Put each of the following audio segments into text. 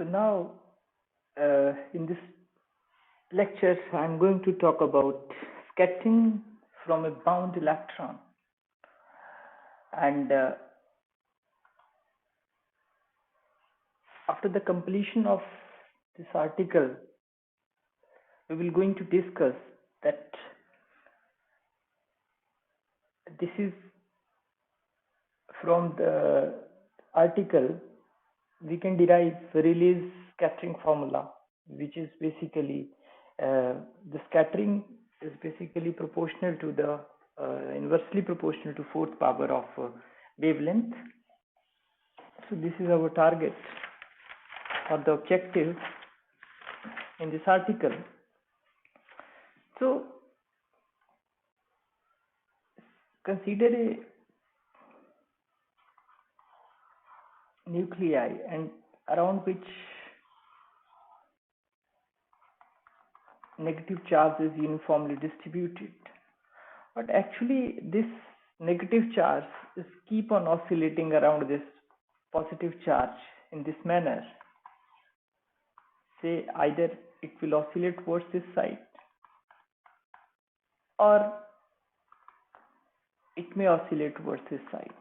So now, in this lecture, I'm going to talk about scattering from a bound electron. And after the completion of this article, we will going to discuss that this is from the article we can derive Rayleigh's scattering formula, which is basically the scattering is basically proportional to the inversely proportional to fourth power of wavelength. So this is our target or the objective in this article. So consider a nuclei and around which negative charge is uniformly distributed, but actually this negative charge is keep on oscillating around this positive charge in this manner. Say either it will oscillate towards this side or it may oscillate towards this side.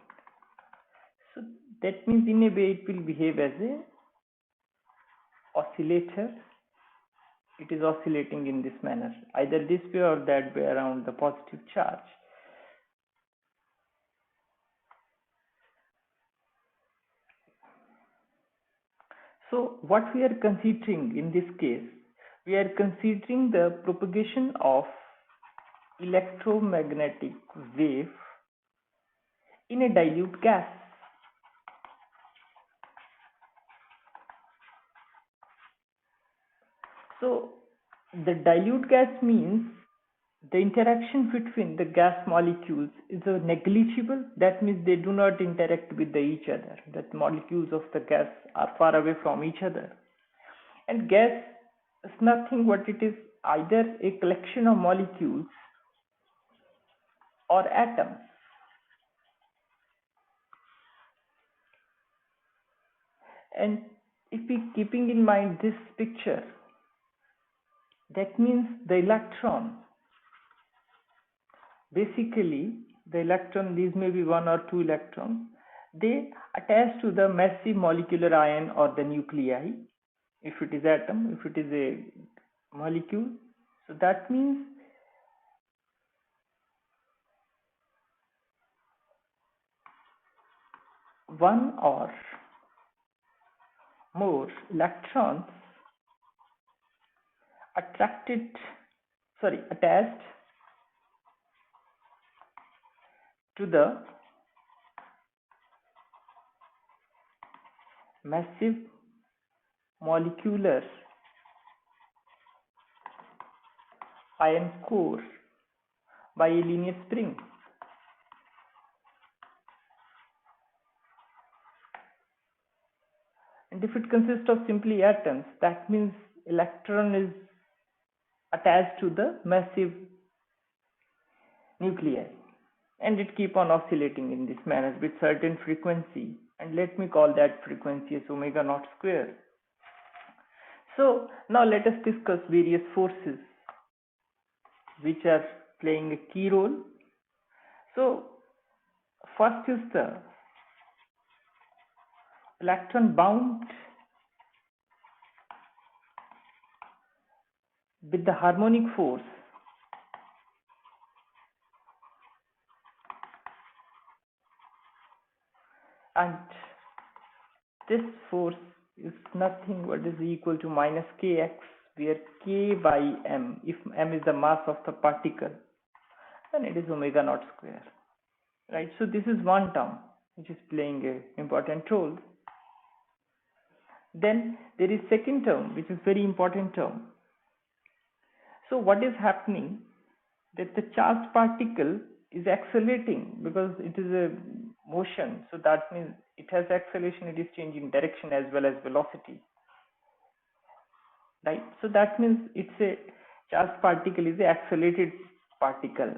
So that means in a way it will behave as a oscillator. It is oscillating in this manner, either this way or that way around the positive charge. So what we are considering in this case, we are considering the propagation of electromagnetic wave in a dilute gas. So the dilute gas means the interaction between the gas molecules is negligible. That means they do not interact with each other. That molecules of the gas are far away from each other. And gas is nothing but it is either a collection of molecules or atoms. And if we keeping in mind this picture, that means the electron, basically the electron, these may be one or two electrons, they attach to the massive molecular ion or the nuclei, if it is atom, if it is a molecule. So that means one or more electrons attached to the massive molecular ion core by a linear spring. And if it consists of simply atoms, that means electron is attached to the massive nuclei, and it keep on oscillating in this manner with certain frequency, and let me call that frequency as omega naught square. So now let us discuss various forces which are playing a key role. So first is the electron bound with the harmonic force and this force is nothing but is equal to minus kx, where k by m, if m is the mass of the particle, then it is omega naught square, right? So this is one term which is playing an important role. Then there is second term, which is very important term. So what is happening, that the charged particle is accelerating because it is a motion. So that means it has acceleration, it is changing direction as well as velocity, right? So that means it's a charged particle is an accelerated particle.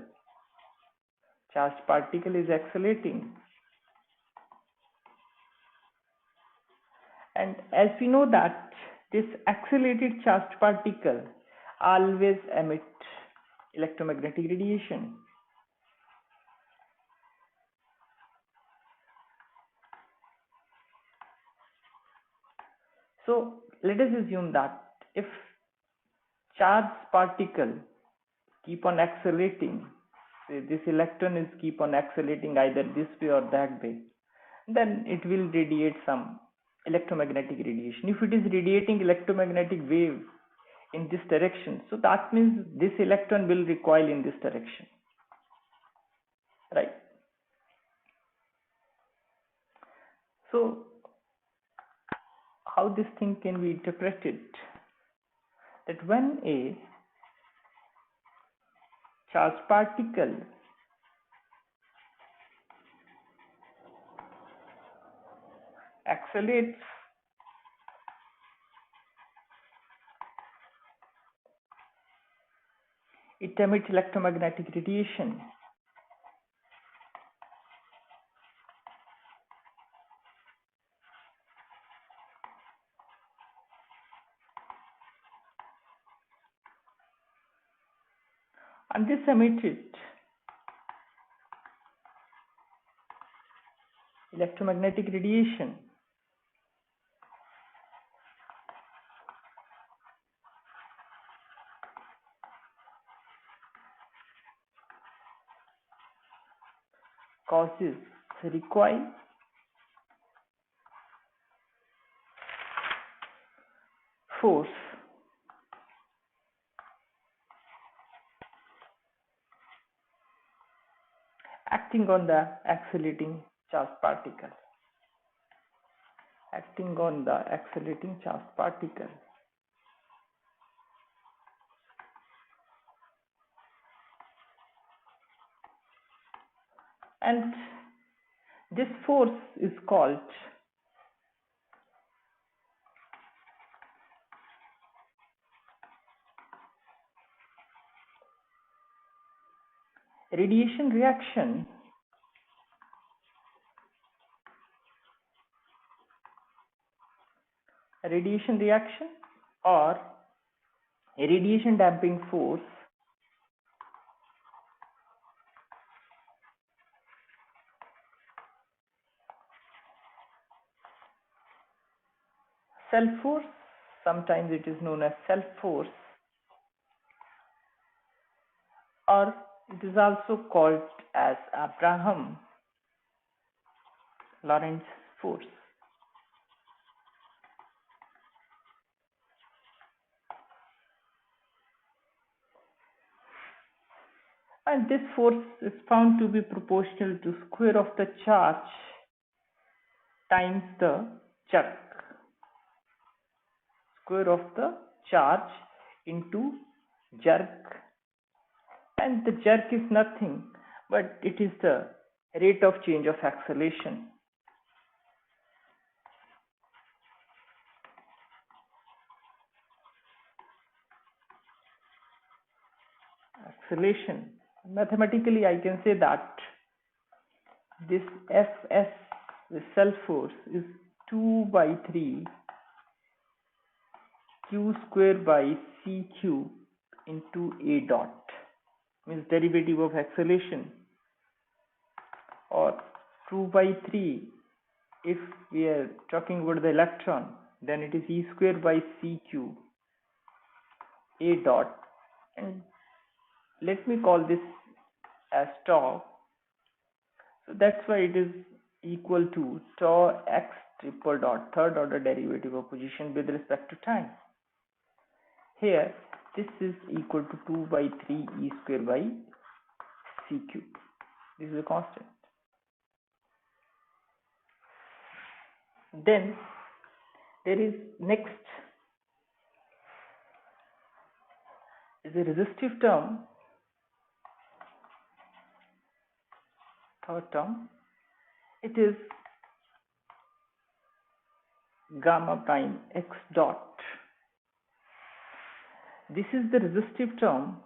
Charged particle is accelerating. And as we know that this accelerated charged particle always emit electromagnetic radiation. So let us assume that if charged particle keep on accelerating, say this electron is keep on accelerating either this way or that way, then it will radiate some electromagnetic radiation. If it is radiating electromagnetic wave in this direction, so that means this electron will recoil in this direction, right? So how this thing can be interpreted? That when a charged particle accelerates, it emits electromagnetic radiation. And this emitted electromagnetic radiation causes recoil force acting on the accelerating charged particle. Acting on the accelerating charged particle. And this force is called radiation reaction. Radiation reaction or a radiation damping force self force, sometimes it is known as self force, or it is also called as Abraham Lorentz force. And this force is found to be proportional to square of the charge times the jerk. Square of the charge into jerk, and the jerk is nothing but it is the rate of change of acceleration. Acceleration. Mathematically, I can say that this Fs, the self force, is 2 by 3 q square by c cube into a dot, means derivative of acceleration, or 2 by 3 if we are talking about the electron, then it is e square by c cube a dot, and let me call this as tau. So that's why it is equal to tau x triple dot, third order derivative of position with respect to time. Here this is equal to 2 by 3 e square by c cube. This is a constant. Then there is next is a resistive term, third term. It is gamma prime x dot. This is the resistive term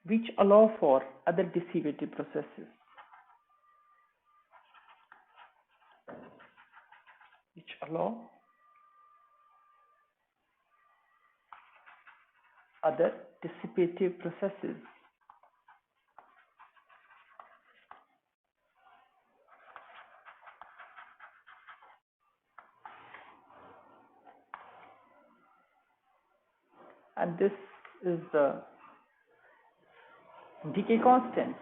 which allow for other dissipative processes, and this is the decay constant.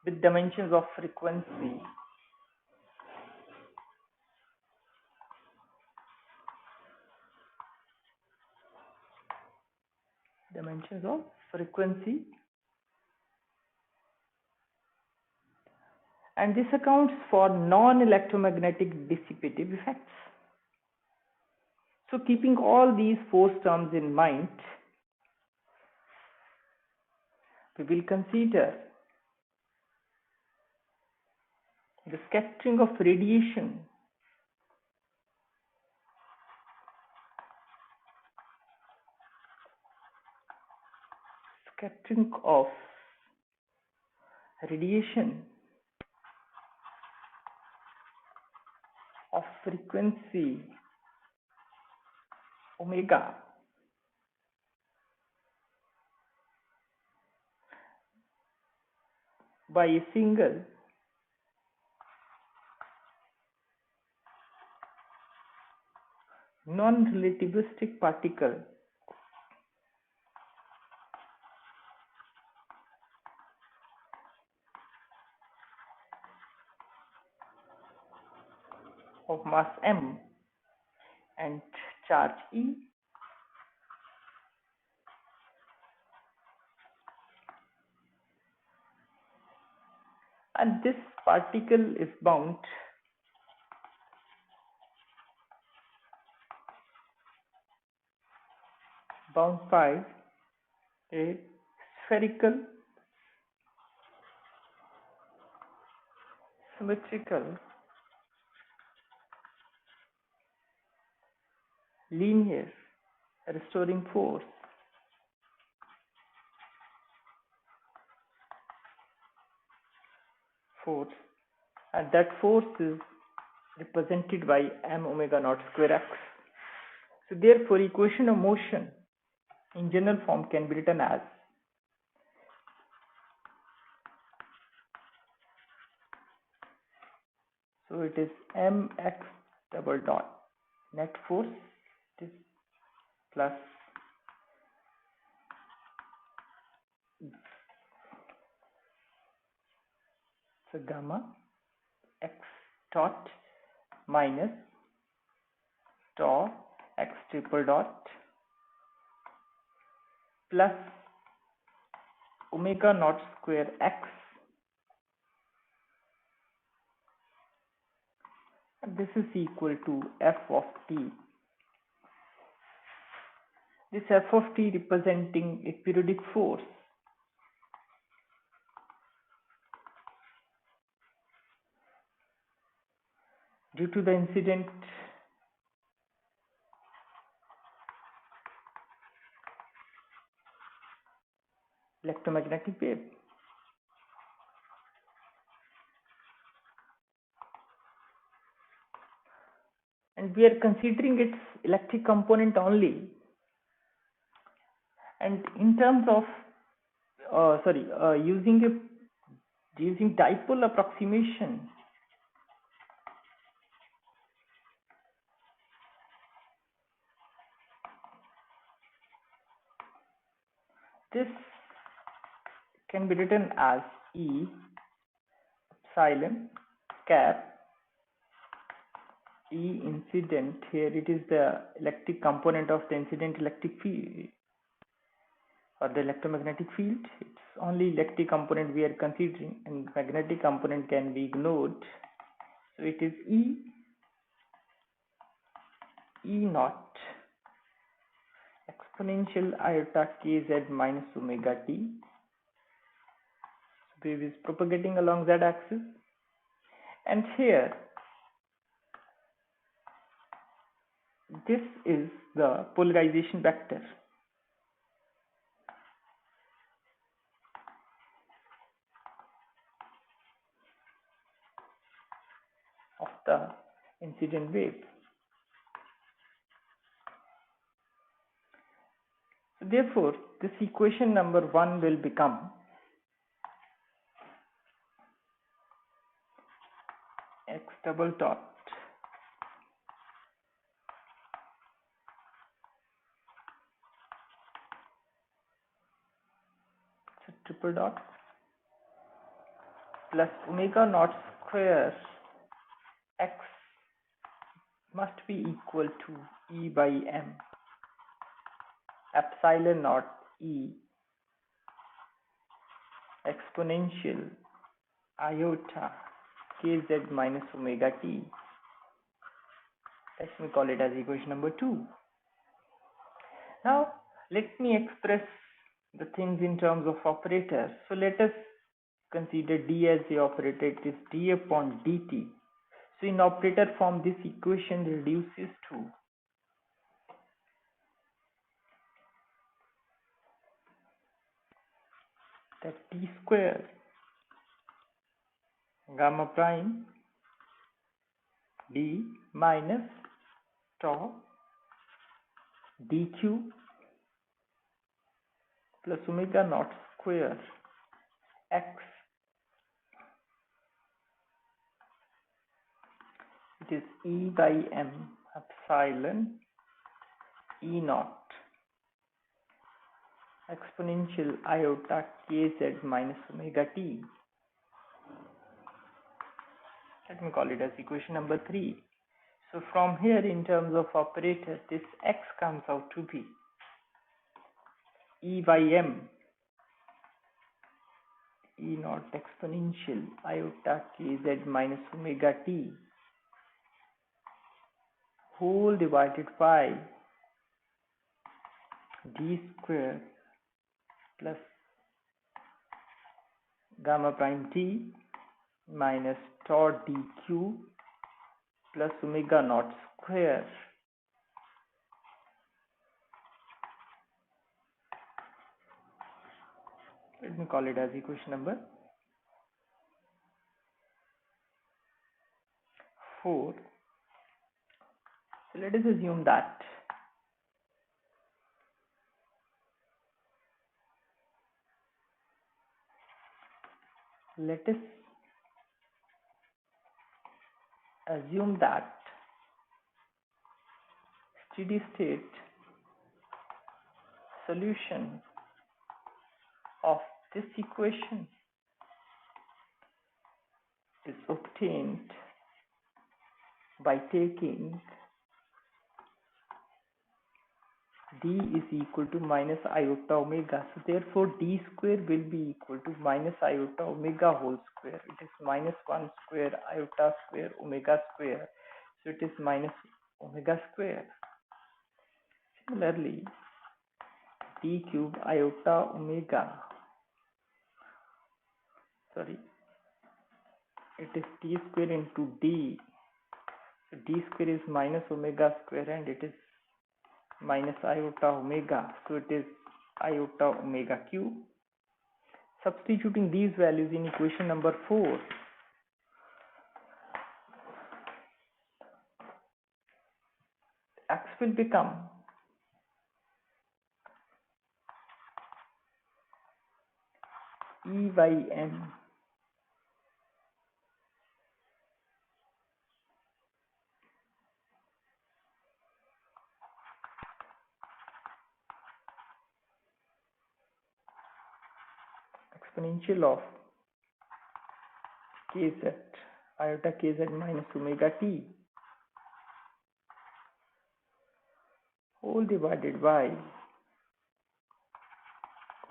With dimensions of frequency and this accounts for non-electromagnetic dissipative effects. So keeping all these force terms in mind, we will consider the scattering of radiation of frequency omega by a single non-relativistic particle of mass m and charge E, and this particle is bound by a spherical symmetrical linear restoring force and that force is represented by m omega naught square x. So therefore equation of motion in general form can be written as so it is mx double dot net force plus so gamma x dot minus tau x triple dot plus omega naught square x, and this is equal to f of t. This f of t representing a periodic force due to the incident electromagnetic wave. And we are considering its electric component only. And in terms of using dipole approximation, this can be written as E epsilon cap E incident. Here it is the electric component of the incident electric field or the electromagnetic field. It's only electric component we are considering, and magnetic component can be ignored. So it is E naught exponential iota kz minus omega t. So wave is propagating along z axis, and here this is the polarization vector of the incident wave. So therefore, this equation number 1 will become x double dot triple dot plus omega naught square x must be equal to E by m epsilon naught E exponential iota kz minus omega t. Let me call it as equation number 2. Now let me express the things in terms of operators. So let us consider d as the operator. It is d upon dt. So in operator form, this equation reduces to that t square gamma prime d minus tau dq plus omega naught square x. It is E by m epsilon E naught exponential iota kz minus omega t. Let me call it as equation number 3. So from here, in terms of operator, this x comes out to be E by m E naught exponential iota kz minus omega t whole divided by d square plus gamma prime t minus tau dq plus omega naught square let me call it as equation number 4. So let us assume that steady state solution of this equation is obtained by taking d is equal to minus iota omega. So therefore d square will be equal to minus iota omega whole square. It is minus 1 square iota square omega square. So it is minus omega square. Similarly, d cube iota omega, it is d square into d. So d square is minus omega square and it is minus iota omega. So it is iota omega cube. Substituting these values in equation number 4, x will become E by m exponential of kz iota kz minus omega t whole divided by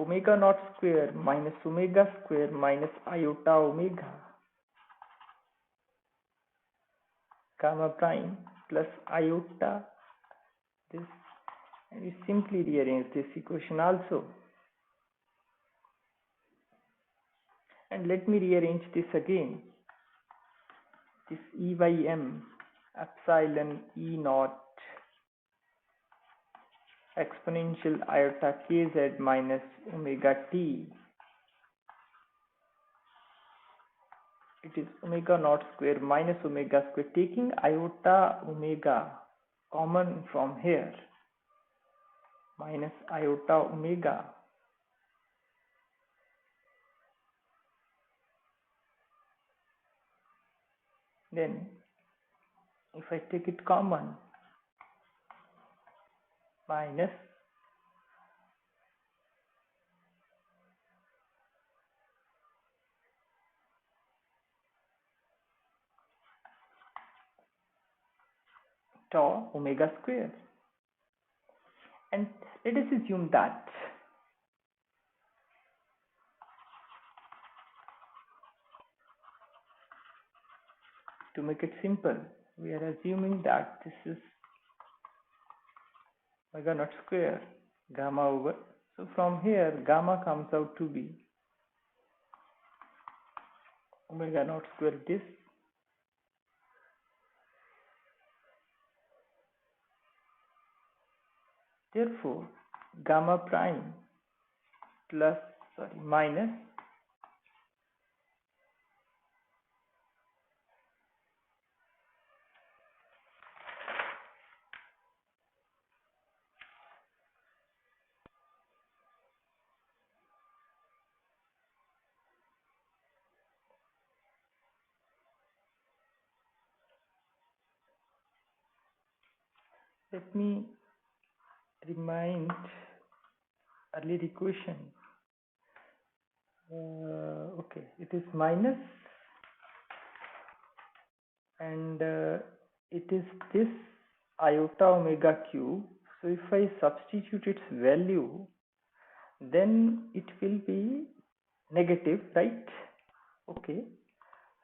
omega naught square minus omega square minus iota omega gamma prime plus iota this, and we simply rearrange this equation also. And let me rearrange this again. This E by m epsilon E naught exponential iota kz minus omega t. It is omega naught square minus omega square, taking iota omega common from here, minus iota omega. Then if I take it common, minus tau omega square. And let us assume that to make it simple, we are assuming that this is omega naught square gamma over. So from here gamma comes out to be omega naught square this. Therefore gamma prime minus let me remind earlier equation. Okay, it is minus and it is this iota omega cube. So if I substitute its value, then it will be negative, right? Okay,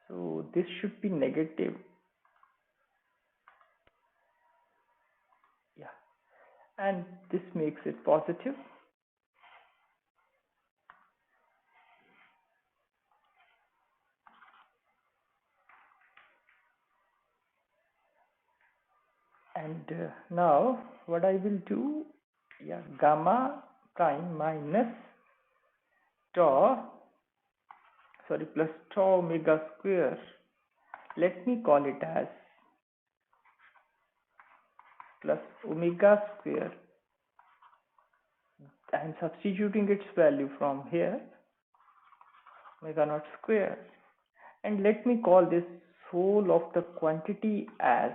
so this should be negative. Yeah, and this makes it positive. And now what I will do, gamma prime minus plus tau omega square. Let me call it as plus omega square. I am substituting its value from here, omega naught square, and let me call this whole of the quantity as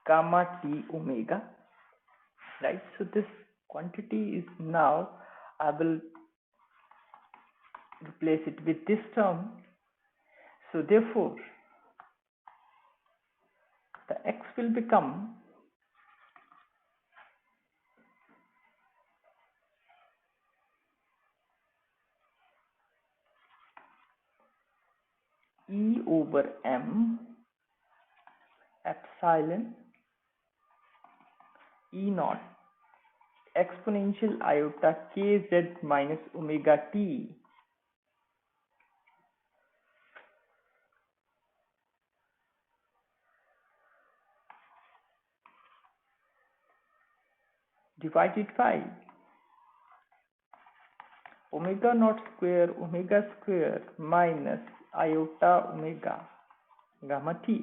gamma t omega, right? So this quantity is now, I will replace it with this term. So therefore the x will become E over m epsilon E naught exponential iota kz minus omega t divided by omega naught square minus iota omega gamma t.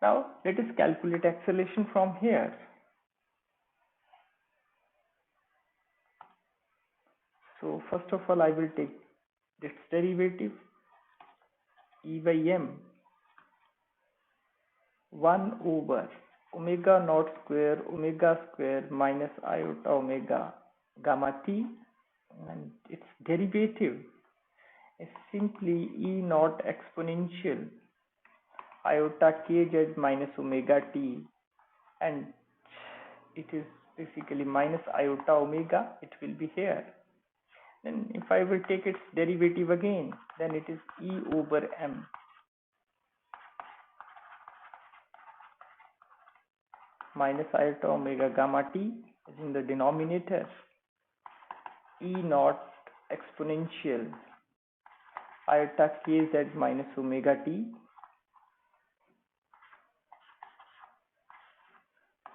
Now let us calculate acceleration from here. So first of all I will take this derivative, E by m 1 over omega naught square minus iota omega gamma t, and its derivative is simply E naught exponential iota kz minus omega t, and it is basically minus iota omega, it will be here. Then if I will take its derivative again, then it is E over m minus iota omega gamma t is in the denominator, E naught exponential iota kz minus omega t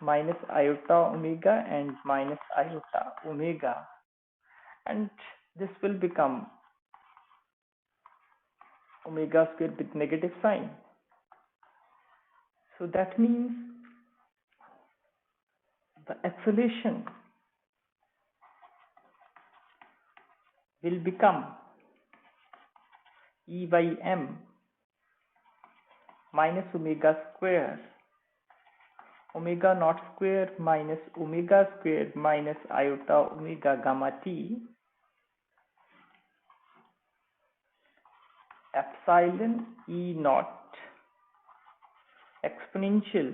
minus iota omega and minus iota omega, and this will become omega square with negative sign. So that means the acceleration will become E by m minus omega square, omega naught square minus omega square minus iota omega gamma t, epsilon E naught exponential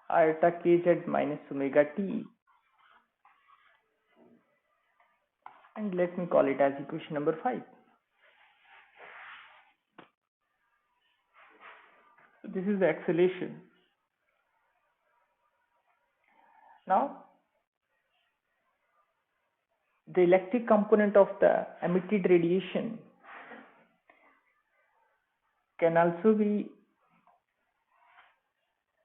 iota kz minus omega t, and let me call it as equation number 5. So this is the acceleration. Now the electric component of the emitted radiation can also be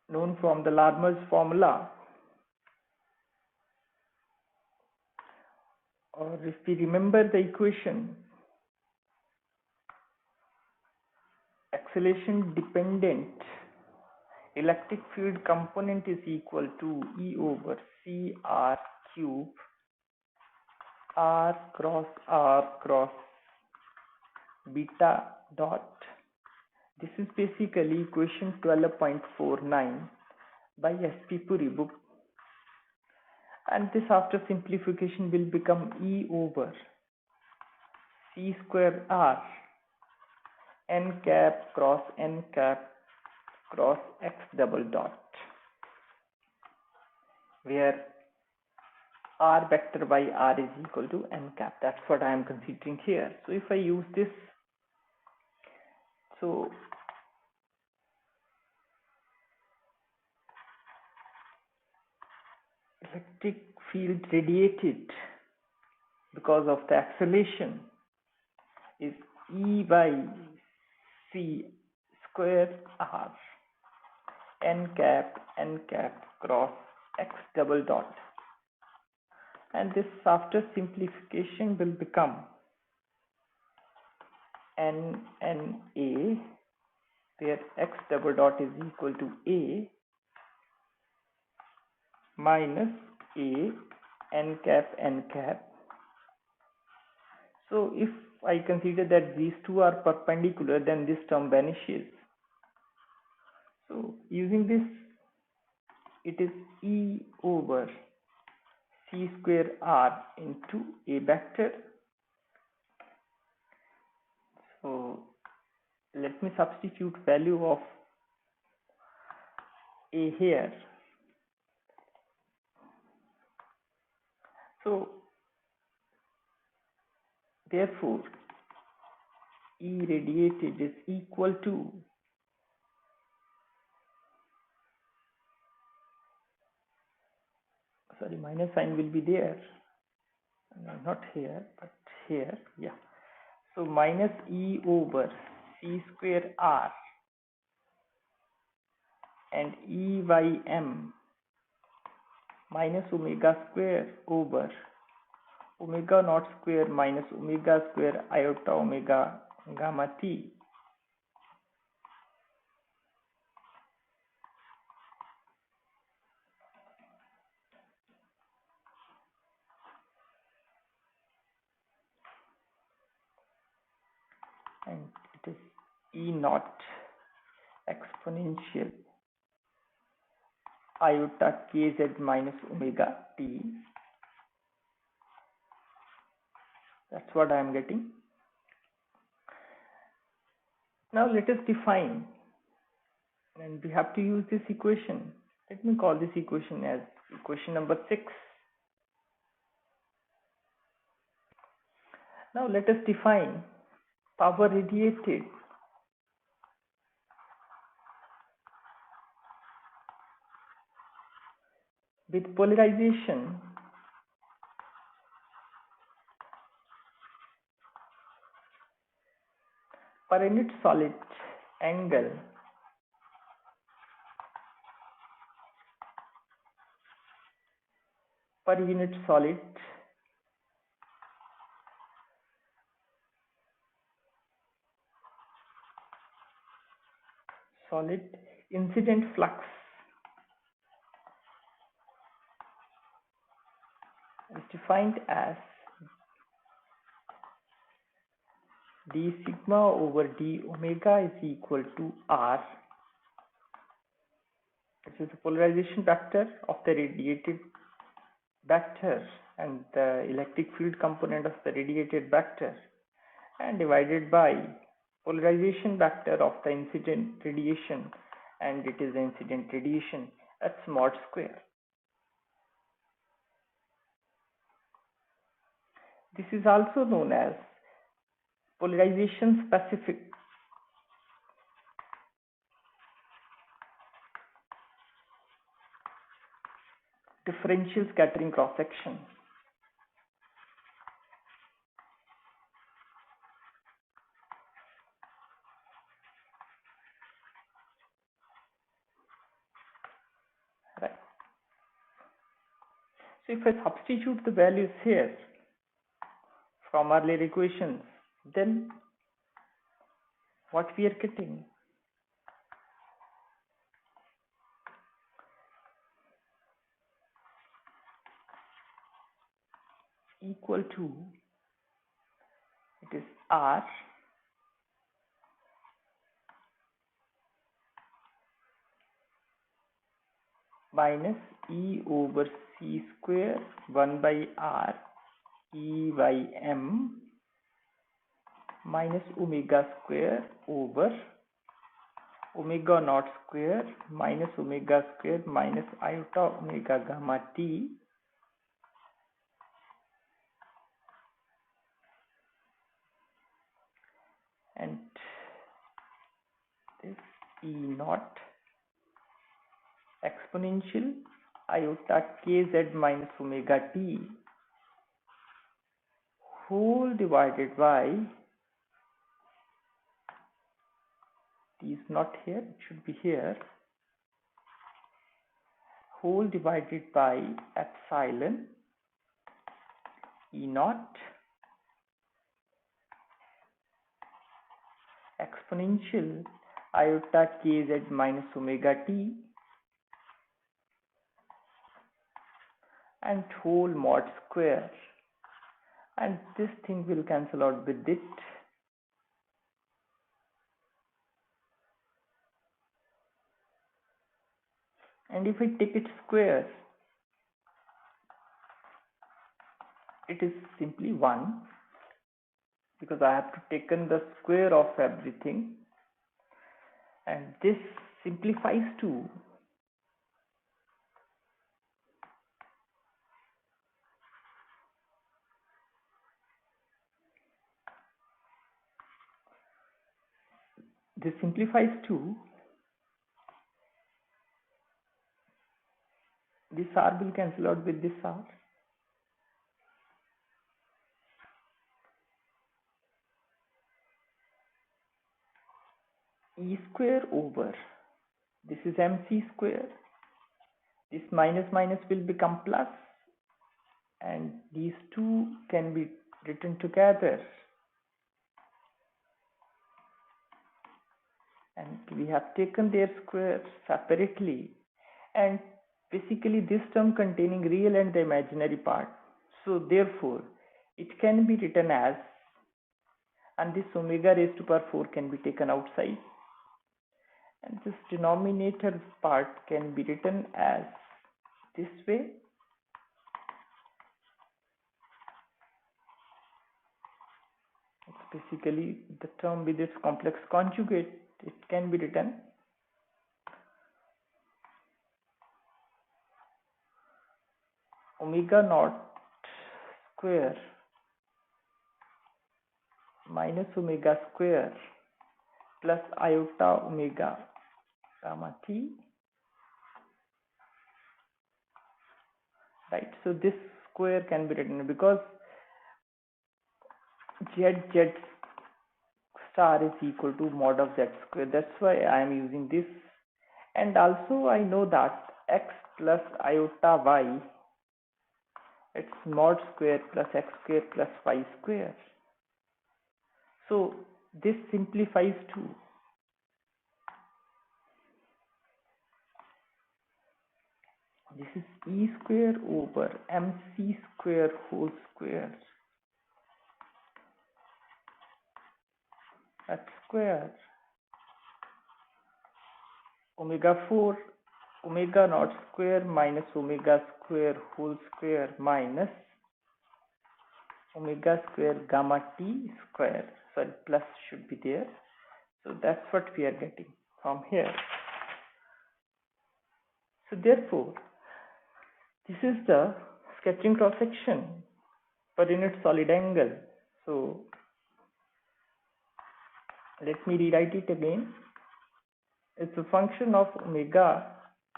known from the Larmor's formula, or if we remember the equation, acceleration dependent electric field component is equal to E over C R cube R cross beta dot. This is basically equation 12.49 by S.P. Puri book, and this after simplification will become E over C square R n cap cross x double dot, where r vector by r is equal to n cap. That's what I am considering here. So if I use this, so electric field radiated because of the acceleration is E by C square R n cap cross x double dot, and this after simplification will become n a, where x double dot is equal to a minus a n cap. So if I consider that these two are perpendicular, then this term vanishes. So using this, it is E over C square R into a vector. So let me substitute value of a here. So therefore E radiated is equal to minus sign will be there, not here but here, yeah. So minus E over C square R and E by m minus omega square over omega naught square minus omega square iota omega gamma t, and it is E naught exponential iota kz minus omega t. That's what I am getting. Now let us define, and we have to use this equation. Let me call this equation as equation number 6. Now let us define power radiated with polarization per unit solid angle per unit solid, incident flux is defined as d sigma over d omega is equal to r. This is the polarization vector of the radiated vector and the electric field component of the radiated vector, and divided by polarization vector of the incident radiation, and it is the incident radiation, that's mod square. This is also known as polarization specific differential scattering cross section. Right. So if I substitute the values here from earlier equations, then what we are getting equal to, it is R minus E over C square 1 by R E by M minus omega square over omega naught square minus omega square minus iota omega gamma t and this E naught exponential iota kz minus omega t whole divided by, t is not here, it should be here, whole divided by epsilon E naught exponential iota kz minus omega t and whole mod square, and this thing will cancel out with it, and if we take it square, it is simply 1 because I have to taken the square of everything, and this simplifies to this r will cancel out with this r, e square over, this is mc square, this minus minus will become plus, and these two can be written together, and we have taken their squares separately, and basically this term containing real and the imaginary part, so therefore it can be written as, and this omega raised to power 4 can be taken outside, and this denominator part can be written as this way, it's basically the term with its complex conjugate, it can be written omega naught square minus omega square plus iota omega gamma t, right? So this square can be written because z star is equal to mod of z square, that's why I am using this, and also I know that x plus iota y It's mod square plus x square plus y square. So this simplifies to this is e square over mc square whole square at square omega 4 omega naught square minus omega square whole square minus omega square gamma t square. Sorry, plus should be there. So that's what we are getting from here. So therefore, this is the scattering cross section per unit solid angle. So let me rewrite it again. It's a function of omega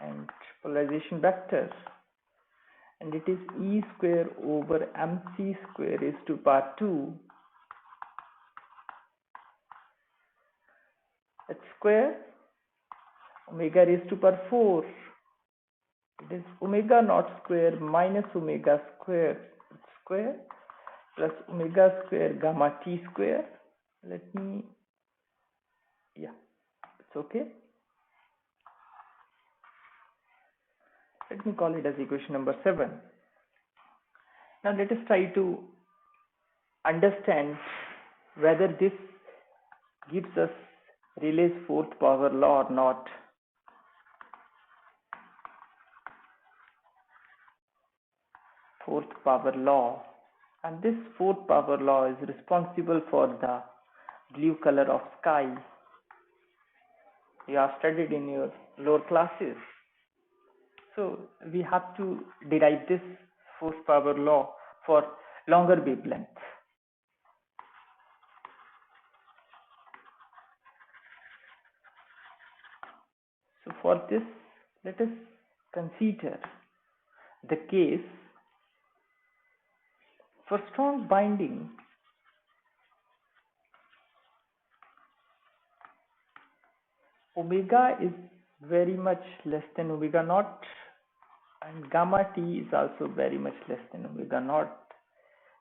and polarization vector, and it is e square over mc square raised to power 2 at square omega raised to power 4. It is omega naught square minus omega square square plus omega square gamma t square. Let me, yeah, it's okay. Let me call it as equation number 7. Now let us try to understand whether this gives us Rayleigh's fourth power law or not. Fourth power law, and this fourth power law is responsible for the blue color of sky. You have studied in your lower classes. So we have to derive this fourth power law for longer wavelengths. So for this, let us consider the case for strong binding. Omega is very much less than omega naught, and gamma t is also very much less than omega naught.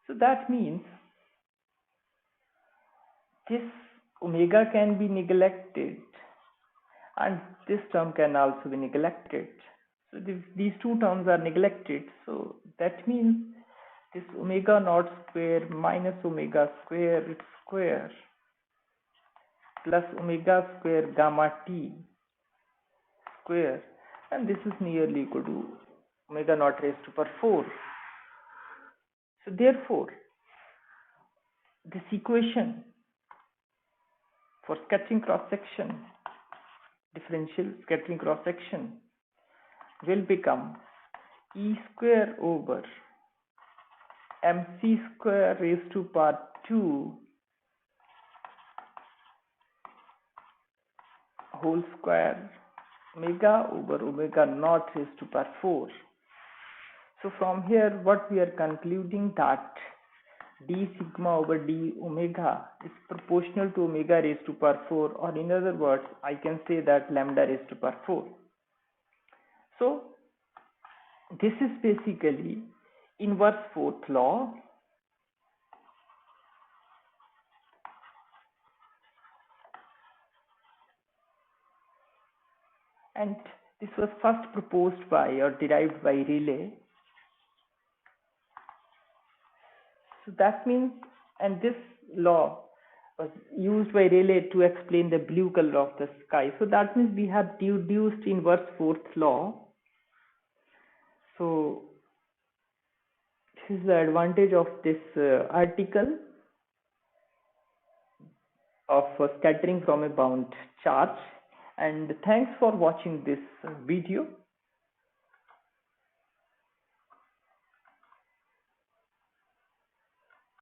So that means this omega can be neglected and this term can also be neglected. So these two terms are neglected. So that means this omega naught square minus omega square square plus omega square gamma t square, and this is nearly equal to omega naught raised to power 4. So therefore, this equation for scattering cross section, differential scattering cross section, will become e square over mc square raised to power 2 whole square omega over omega naught raised to power 4. So from here what we are concluding that d sigma over d omega is proportional to omega raised to power 4, or in other words I can say that lambda raised to power 4. So this is basically inverse fourth law, and this was first proposed by or derived by Rayleigh. So that means, and this law was used by Rayleigh to explain the blue color of the sky. So that means we have deduced inverse fourth law. So this is the advantage of this article of scattering from a bound charge. And thanks for watching this video.